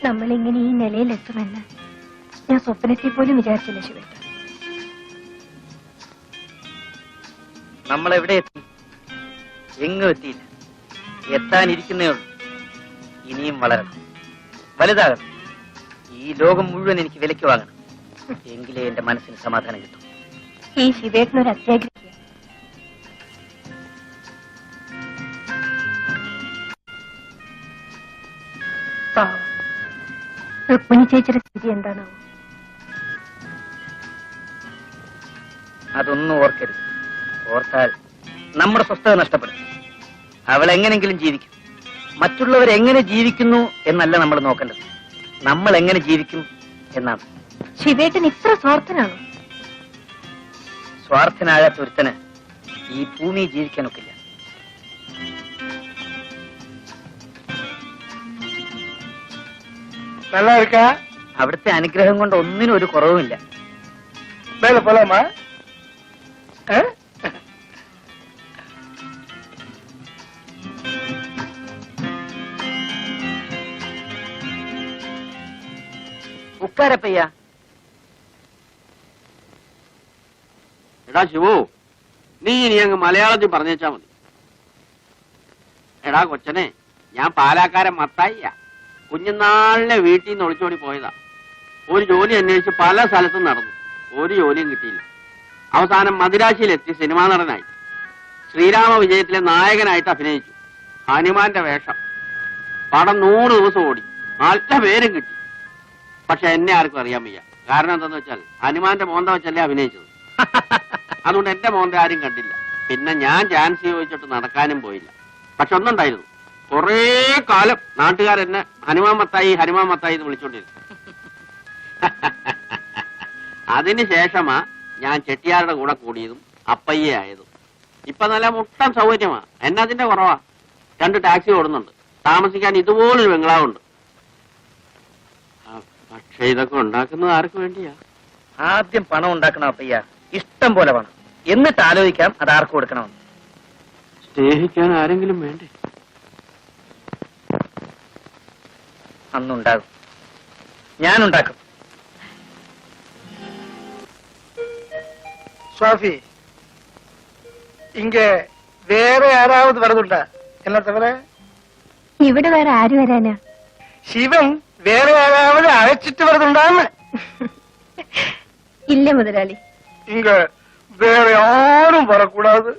നമ്മളിങ്ങനെ ഈ നിലയിലെത്തുമെന്ന് ഞാൻ സ്വപ്നത്തിൽ പോലും വിചാരിച്ചില്ല ശിവേട്ട. നമ്മളെവിടെ എത്തി? എങ്ങും എത്തിയില്ല. എത്താനിരിക്കുന്നേ ഉള്ളൂ. ഇനിയും വളരണം, വലുതാകണം. ഈ ലോകം മുഴുവൻ എനിക്ക് വിലയ്ക്ക് വാങ്ങണം. എങ്കിലേ എന്റെ മനസ്സിന് സമാധാനം കിട്ടും. ഈ ശിവേട്ടനൊരു അത്യാഗ്രഹിക്കുക. രുക്മിണി ചേച്ചിയുടെ സ്ഥിതി എന്താണോ? അതൊന്നും ഓർക്കരുത്. ഓർത്താൽ നമ്മുടെ സ്വസ്ഥത നഷ്ടപ്പെടും. അവൾ എങ്ങനെങ്കിലും ജീവിക്കും. മറ്റുള്ളവരെങ്ങനെ ജീവിക്കുന്നു എന്നല്ല നമ്മൾ നോക്കേണ്ടത്, നമ്മൾ എങ്ങനെ ജീവിക്കും എന്നാണ്. ശിവേട്ടൻ ഇത്ര സ്വാർത്ഥനാണോ? സ്വാർത്ഥനാകാത്ത ഒരുത്തന് ഈ ഭൂമി ജീവിക്കാനൊക്കില്ല. അവിടുത്തെ അനുഗ്രഹം കൊണ്ട് ഒന്നിനും ഒരു കുറവുമില്ല. ഉക്കാരപ്പയ്യ. എടാ ശിവു, നീ ഇനി അങ്ങ് മലയാളത്തിൽ പറഞ്ഞേച്ചാ മതി. എടാ കൊച്ചനെ, ഞാൻ പാലാക്കാരൻ മത്തായിയ. കുഞ്ഞുനാളിലെ വീട്ടിൽ നിന്ന് ഒളിച്ചോടി പോയതാ. ഒരു ജോലി അന്വേഷിച്ച് പല സ്ഥലത്തും നടന്നു. ഒരു ജോലിയും കിട്ടിയില്ല. അവസാനം മദിരാശിയിലെത്തി സിനിമാ നടനായി. ശ്രീരാമ വിജയത്തിലെ നായകനായിട്ട് അഭിനയിച്ചു. ഹനുമാന്റെ വേഷം. പടം 100 ദിവസം ഓടി. നല്ല പേരും കിട്ടി. പക്ഷെ എന്നെ ആർക്കും അറിയാൻ വയ്യ. കാരണം എന്താന്ന് വെച്ചാൽ ഹനുമാന്റെ മോന്ത വെച്ചല്ലേ അഭിനയിച്ചത്. അതുകൊണ്ട് എന്റെ മോന്ത ആരും കണ്ടില്ല. പിന്നെ ഞാൻ ചാൻസ് ചോദിച്ചിട്ട് നടക്കാനും പോയില്ല. പക്ഷെ ഒന്നുണ്ടായിരുന്നു, കുറേ കാലം നാട്ടുകാരെന്നെ ഹനുമാൻ മത്തായി ഹനുമാൻ മത്തായി എന്ന് വിളിച്ചോണ്ടിരുന്നു. അതിനുശേഷമാ ഞാൻ ചെട്ടിയാരുടെ കൂടെ കൂടിയതും അപ്പയ്യ ആയതും. ഇപ്പൊ നല്ല മുട്ടൻ സൗകര്യമാ. എന്നതിന്റെ കുറവാ. 2 ടാക്സി ഓടുന്നുണ്ട്. താമസിക്കാൻ ഇതുപോലൊരു ബംഗ്ലാവുണ്ട്. പക്ഷെ ഇതൊക്കെ ഉണ്ടാക്കുന്നത് ആർക്ക് വേണ്ടിയാ? ആദ്യം പണം ഉണ്ടാക്കണം അപ്പയ്യ, ഇഷ്ടം പോലെ പണം. എന്നിട്ട് ആലോചിക്കാം അത് ആർക്ക് കൊടുക്കണമെന്ന്. സ്നേഹിക്കാൻ ആരെങ്കിലും വേണ്ടേ? അന്നുണ്ടാകും, ഞാനുണ്ടാക്കും. സ്വാഫി, ഇങ്ങ വേറെ ആരാവത് വരുന്നുണ്ട? എന്നാ തവറ ഇവിടെ വേറെ ആര് വരാനാ? ശിവൻ വേറെ ആരാവത് അയച്ചിട്ട് വരുന്നുണ്ടാന്ന്? ഇല്ല മുതലാളി, இங்க வேற யாரும் வரக்கூடாது.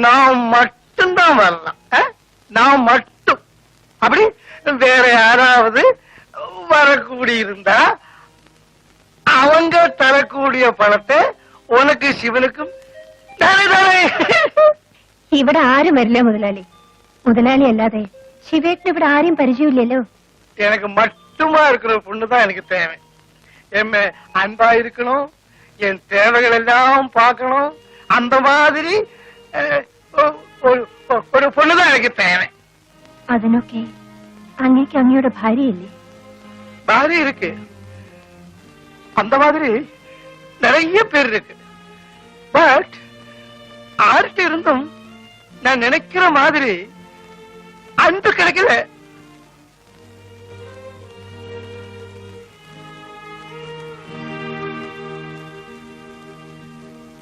நான் மட்டும்தான் வரலாம். நான் மட்டும். அப்படி வேற யாராவது வரக்கூடியிருந்தா அவங்க தரக்கூடிய பணத்தை உனக்கு சிவனுக்கும் தானே. ഇവിടെ ആരും വരില്ല മുതലാളി. മുതലാളി അല്ലാതെ ശിവേട്ടന് ഇവിടെ ആരെയും പരിചയമില്ലല്ലോ. எனக்கு மட்டுமா இருக்கிற பொண்ணுதான் எனக்கு தேவை. எம்ம அன்பா இருக்கணும், என் தேவைகள் எல்லாம் பார்க்கணும். அந்த மாதிரி ஒரு பொண்ணுதான் எனக்கு தேவை. അതിനൊക്കെ അങ്ങേക്ക് അങ്ങയുടെ ഭാര്യയില്ലേ? பாரி இருக்கு. அந்த மாதிரி நிறைய பேர் இருக்கு. பட் ஆர்ட்ட இருந்தும் நான் நினைக்கிற மாதிரி அன்பு கிடைக்கல.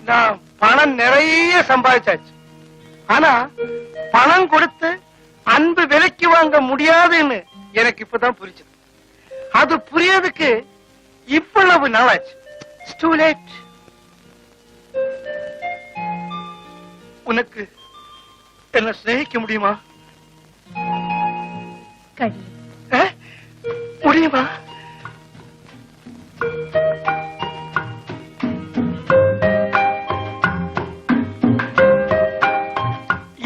நான் பணம் நிறைய சம்பாதிச்சாச்சு. ஆனா பணம் கொடுத்து அன்பு விலைக்கு வாங்க முடியாதுன்னு எனக்கு இப்பதான் புரிஞ்சது. அது புரியறதுக்கு இவ்வளவு நாளாச்சு. Too late. உனக்கு என்ன சிநேகிக்க முடியுமா? முடியுமா?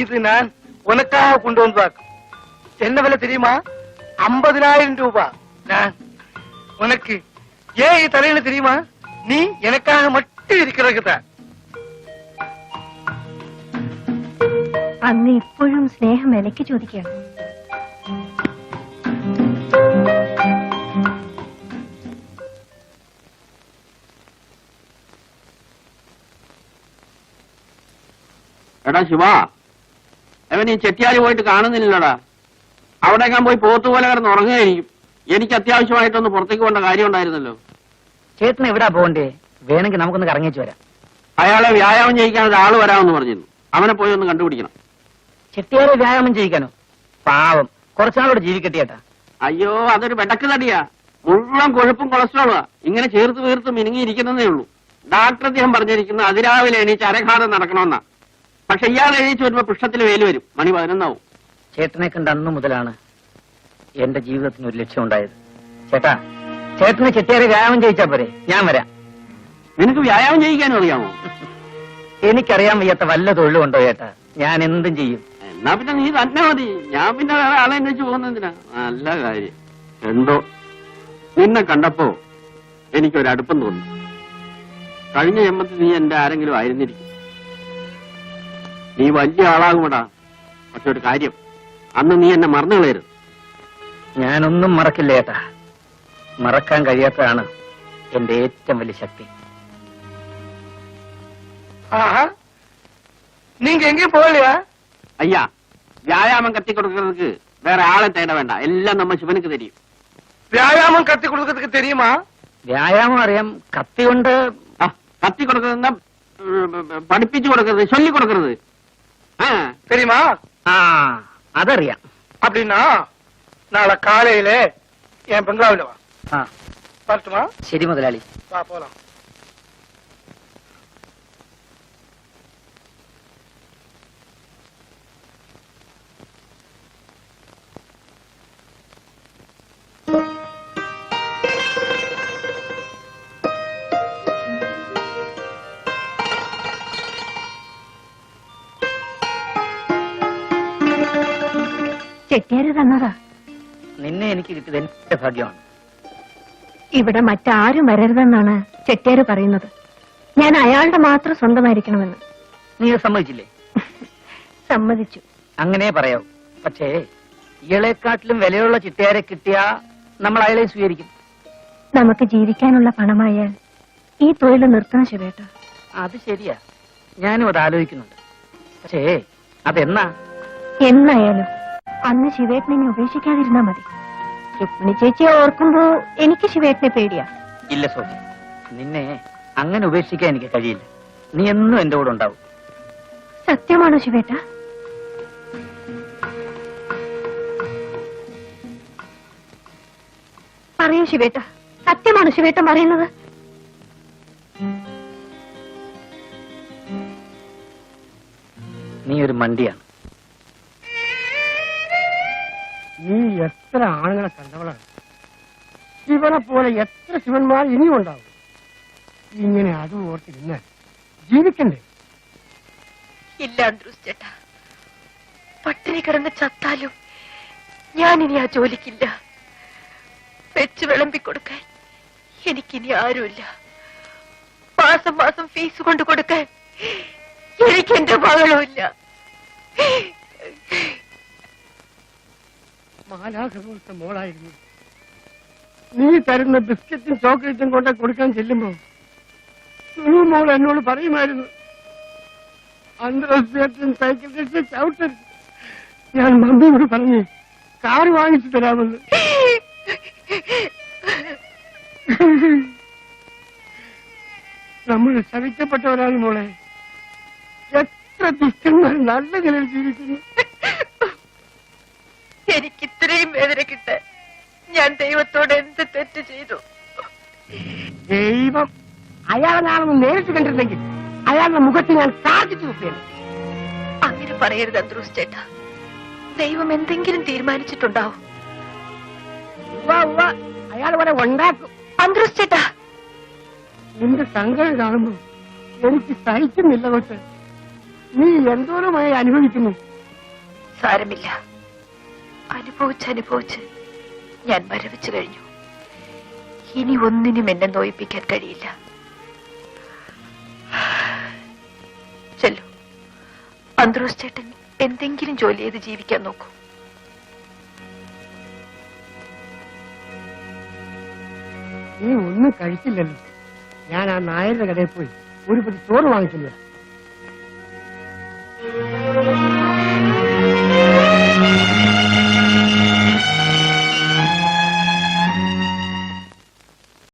இது நான் உனக்காக கொண்டு வந்தாக்கும். என்ன விலை தெரியுமா? 50,000 ரூபாய். நான் உனக்கு ஏன் தரையில தெரியுமா? நீ எனக்காக மட்டும் இருக்கிறதுதான். അങ്ങ് ഇപ്പോഴും സ്നേഹം വിലയ്ക്ക് ചോദിക്കണം. എടാ ശിവ, അവൻ ഈ ചെട്ടിയാലി പോയിട്ട് കാണുന്നില്ലടാ. അവിടേക്കാൻ പോയി പോത്തുപോലെ കിടന്ന് ഉറങ്ങുകയായിരിക്കും. എനിക്ക് അത്യാവശ്യമായിട്ടൊന്ന് പുറത്തേക്ക് പോകേണ്ട കാര്യം ഉണ്ടായിരുന്നല്ലോ. ചേട്ടന് എവിടാ പോകണ്ടേ? വേണമെങ്കിൽ നമുക്കൊന്ന് കറങ്ങിച്ചു വരാം. അയാളെ വ്യായാമം ചെയ്യിക്കാൻ ഒരാൾ വരാമെന്ന് പറഞ്ഞിരുന്നു. അവനെ പോയി ഒന്ന് കണ്ടുപിടിക്കണം. ചെട്ടിയാരെ വ്യായാമം ചെയ്യിക്കാനോ? പാവം, കുറച്ചുനാളോട് ജീവിക്കട്ടെ ചേട്ടാ. അയ്യോ, അതൊരു വെടക്ക് തടിയാ. മുഴുവൻ കൊഴുപ്പും കൊളസ്ട്രോളാ. ഇങ്ങനെ ചേർത്ത് വീർത്ത് മിനുങ്ങിയിരിക്കുന്നതേ ഉള്ളൂ. ഡാക്ടർ അദ്ദേഹം പറഞ്ഞിരിക്കുന്നത് അതിരാവിലെ എണീച്ച് അരഘാതം നടക്കണമെന്നാ. പക്ഷെ ഇയാൾ എണീച്ച് വരുമ്പോ പൃഷ്ഠത്തിൽ വേല് വരും. മണി 11 ചേട്ടനെ കണ്ട അന്നു മുതലാണ് എന്റെ ജീവിതത്തിന് ഒരു ലക്ഷ്യം ഉണ്ടായത്. ചേട്ടാ, ചേട്ടന് ചെട്ടിയാരെ വ്യായാമം ചെയ്യിച്ചാ പോരെ? ഞാൻ വരാം. നിനക്ക് വ്യായാമം ചെയ്യിക്കാനും അറിയാമോ? എനിക്കറിയാൻ വയ്യാത്ത വല്ല തൊഴിലുണ്ടോ ചേട്ടാ? ഞാൻ എന്തും ചെയ്യും. എന്നാ പിന്നെ നീ തന്നെ മതി. ഞാൻ പിന്നെ വേറെ ആളെ അന്വേഷിച്ച് പോകുന്നതിനാ. നല്ല കാര്യം. എന്തോ നിന്നെ കണ്ടപ്പോ എനിക്കൊരടുപ്പം തോന്നി. കഴിഞ്ഞ ജന്മത്തിൽ നീ എന്റെ ആരെങ്കിലും ആയിരുന്നിരിക്കും. നീ വലിയ ആളാകുമടാ. പക്ഷെ ഒരു കാര്യം, അന്ന് നീ എന്നെ മറന്നു കളയരുത്. ഞാനൊന്നും മറക്കില്ല ചേട്ടാ. മറക്കാൻ കഴിയാത്തതാണ് എന്റെ ഏറ്റവും വലിയ ശക്തി. ஆஹா, நீங்க எங்கேயும் போகலையா? അയ്യാ, വ്യായാമം കത്തി കൊടുക്കുന്നതുക്ക് വേറെ ആളെ തേട വേണ്ട. എല്ലാം നമ്മ ശിവനുക്ക് തരും. வியாயாமம் கத்து கொடுக்கறதுக்கு தெரியுமா? വ്യായാമം അറിയാം. കത്തി കൊണ്ട് ആ, കത്തി കൊടുക്കുന്നത് പഠിപ്പിച്ചു കൊടുക്കരുത്, ചൊല്ലി കൊടുക്കരുത്. தெரியுமா? ആ അതറിയാം. அப்படின்னா நாளை காலையில என் பெங்களாவில வா. ആ வரட்டுமா? ശരി മുതലാളി. வா போலாம். ചെട്ടിയാര് തന്നതാ. നിന്നെ എനിക്ക് കിട്ടിയത് എന്റെ ഭാഗ്യമാണ്. ഇവിടെ മറ്റാരും വരരുതെന്നാണ് ചെട്ടിയാര് പറയുന്നത്. ഞാൻ അയാളുടെ മാത്രം സ്വന്തമായിരിക്കണമെന്ന്. നീ അത് സമ്മതിച്ചില്ലേ? സമ്മതിച്ചു. അങ്ങനെ പറയാവൂ. പക്ഷേ ഇയാളെക്കാട്ടിലും വിലയുള്ള ചിട്ടയാരെ കിട്ടിയാ നമ്മൾ അയാളെ സ്വീകരിക്കും. നമുക്ക് ജീവിക്കാനുള്ള പണമായാൽ ഈ തൊഴിൽ നിർത്തണം ശിവേട്ട. അത് ശരിയാ, ഞാനും അത് ആലോചിക്കുന്നുണ്ട്. പക്ഷേ അതെന്നാ? എന്നായാലും അന്ന് ശിവേട്ടനെ ഉപേക്ഷിക്കാതിരുന്നാ മതി. രുക്മിണി ചേച്ചിയെ ഓർക്കുമ്പോ എനിക്ക് ശിവേട്ടനെ പേടിയാ. ഇല്ല സോഫി, നിന്നെ അങ്ങനെ ഉപേക്ഷിക്കാൻ എനിക്ക് കഴിയില്ല. നീ എന്നും എന്റെ കൂടെ ഉണ്ടാവും. സത്യമാണോ ശിവേട്ട? പറയൂ ശിവേട്ട, സത്യമാണോ ശിവേട്ടൻ പറയുന്നത്? നീ ഒരു മണ്ടിയാണ്. നീ എത്ര ആണുങ്ങളെ കണ്ടവളാണ്. ശിവനെ പോലെ എത്ര ശിവന്മാർ ഇനിയും ഉണ്ടാവും. ഇങ്ങനെ അതും ഓർത്തിരുന്ന് ജീവിക്കണ്ടേ? ഇല്ല അന്ത്രൂസ് ചേട്ടാ, പട്ടിണി കിടന്ന് ചത്താലും ഞാനിനി ആ ജോലിക്കില്ല. വെച്ച് വിളമ്പിക്കൊടുക്കാൻ എനിക്കിനി ആരുമില്ല. മാസം മാസം ഫീസ് കൊണ്ട് കൊടുക്കാൻ എനിക്ക് എന്റെ മകളുമില്ല. മാലാഖപോലത്തെ മോളായിരുന്നു. നീ തരുന്ന ബിസ്ക്കറ്റും ചോക്ലേറ്റും കൊണ്ട് കൊടുക്കാൻ ചെല്ലുമ്പോ സുലു മോൾ എന്നോട് പറയുമായിരുന്നു, അന്തർദേശം സൈക്കിൾ റിക്ഷ ചവിട്ടരുത്. ഞാൻ മമ്മിയോട് പറഞ്ഞ് കാറ് വാങ്ങിച്ചു തരാമെന്ന്. നമ്മൾ ശവിക്കപ്പെട്ടവരാണ് മോളെ. എത്ര ദുഷ്ടന്മാർ നല്ല നിലയിൽ ജീവിക്കുന്നു. എനിക്ക് ഇത്രയും വേദന കിട്ടാൻ ഞാൻ ദൈവത്തോട് എന്ത് തെറ്റ് ചെയ്തു? ദൈവം അയാളെ ഞാനൊന്ന് നേരിട്ട് കണ്ടിരുന്നെങ്കിൽ അയാളുടെ മുഖത്ത് ഞാൻ കാർജിച്ചു നോക്കിയാണ്. അങ്ങനെ പറയരുത് അന്ത്രൂസ് ചേട്ടാ. ദൈവം എന്തെങ്കിലും തീരുമാനിച്ചിട്ടുണ്ടാവും. അയാൾ വരെ ഉണ്ടാക്കും. അന്ത്രൂസ് ചേട്ടാ, നിന്റെ സങ്കടം കാണുമ്പോ എനിക്ക് സഹിക്കുന്നില്ല. കൊച്ച്, നീ എന്തോരമായി അനുഭവിക്കുന്നു. സാരമില്ല, അനുഭവിച്ച് ഞാൻ മരവിച്ചു കഴിഞ്ഞു. ഇനി ഒന്നിനും എന്നെ നോയിപ്പിക്കാൻ കഴിയില്ല. ചെല്ലു, അന്ത്രോസ് ചേട്ടൻ എന്തെങ്കിലും ജോലി ചെയ്ത് ജീവിക്കാൻ നോക്കൂ. നീ ഒന്നും കഴിച്ചില്ലല്ലോ. ഞാൻ ആ നായരുടെ കടയിൽ പോയി ഒരു പതി ചോറ് വാങ്ങിച്ചില്ല.